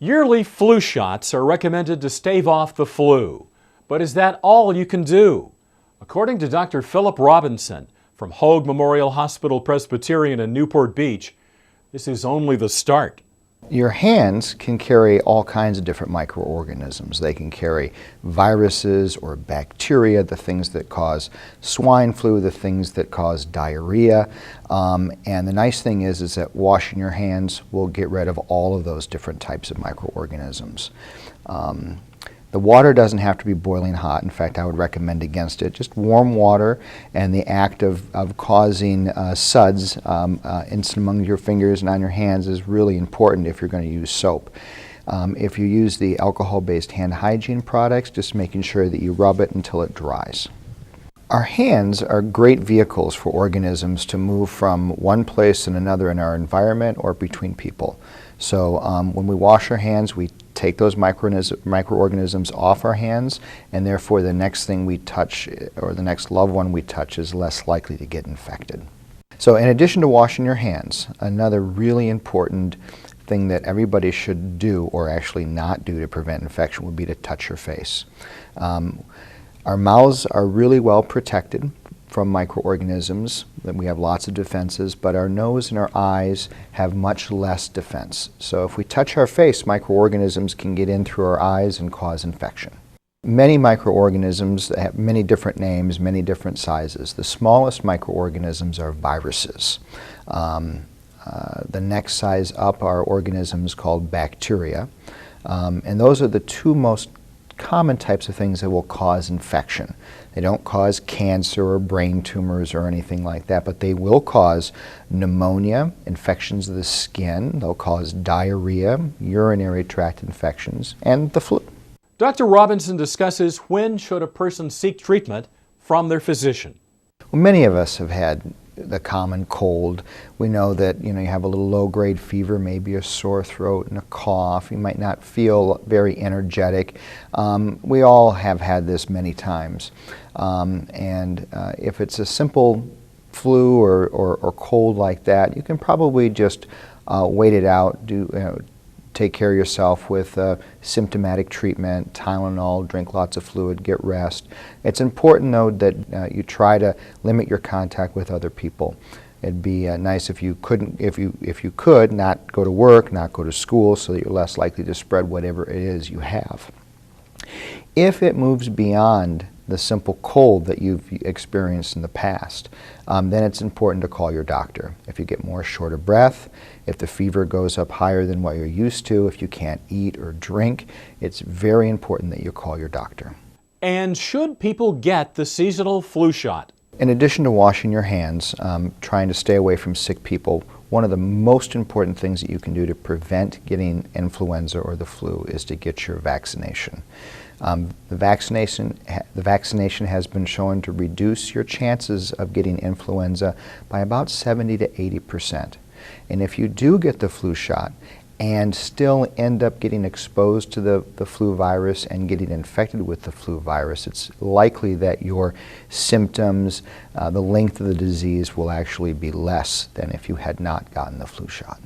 Yearly flu shots are recommended to stave off the flu. But is that all you can do? According to Dr. Phillip Robinson from Hoag Memorial Hospital Presbyterian in Newport Beach, this is only the start. Your hands can carry all kinds of different microorganisms. They can carry viruses or bacteria, the things that cause swine flu, the things that cause diarrhea. And the nice thing is that washing your hands will get rid of all of those different types of microorganisms. The water doesn't have to be boiling hot. In fact, I would recommend against it. Just warm water, and the act of causing suds in among your fingers and on your hands is really important if you're going to use soap. If you use the alcohol-based hand hygiene products, just making sure that you rub it until it dries. Our hands are great vehicles for organisms to move from one place and another in our environment or between people. So when we wash our hands, we take those microorganisms off our hands, and therefore the next thing we touch or the next loved one we touch is less likely to get infected. So in addition to washing your hands, another really important thing that everybody should do, or actually not do, to prevent infection would be to touch your face. Our mouths are really well protected from microorganisms, that we have lots of defenses, but our nose and our eyes have much less defense. So if we touch our face, microorganisms can get in through our eyes and cause infection. Many microorganisms have many different names, many different sizes. The smallest microorganisms are viruses. The next size up are organisms called bacteria, and those are the two most common types of things that will cause infection. They don't cause cancer or brain tumors or anything like that, but they will cause pneumonia, infections of the skin, they'll cause diarrhea, urinary tract infections, and the flu. Dr. Robinson discusses when should a person seek treatment from their physician. Well, many of us have had the common cold. We know that you have a little low-grade fever, maybe a sore throat and a cough. You might not feel very energetic. We all have had this many times. If it's a simple flu or cold like that, you can probably just wait it out, take care of yourself with symptomatic treatment, Tylenol, drink lots of fluid, get rest. It's important, though, that you try to limit your contact with other people. It'd be nice if you could not go to work, not go to school, so that you're less likely to spread whatever it is you have. If it moves beyond the simple cold that you've experienced in the past, then it's important to call your doctor. If you get more short of breath, if the fever goes up higher than what you're used to, if you can't eat or drink, it's very important that you call your doctor. And should people get the seasonal flu shot? In addition to washing your hands, trying to stay away from sick people, one of the most important things that you can do to prevent getting influenza or the flu is to get your vaccination. The vaccination has been shown to reduce your chances of getting influenza by about 70 to 80%. And if you do get the flu shot and still end up getting exposed to the flu virus and getting infected with the flu virus, it's likely that your symptoms, the length of the disease will actually be less than if you had not gotten the flu shot.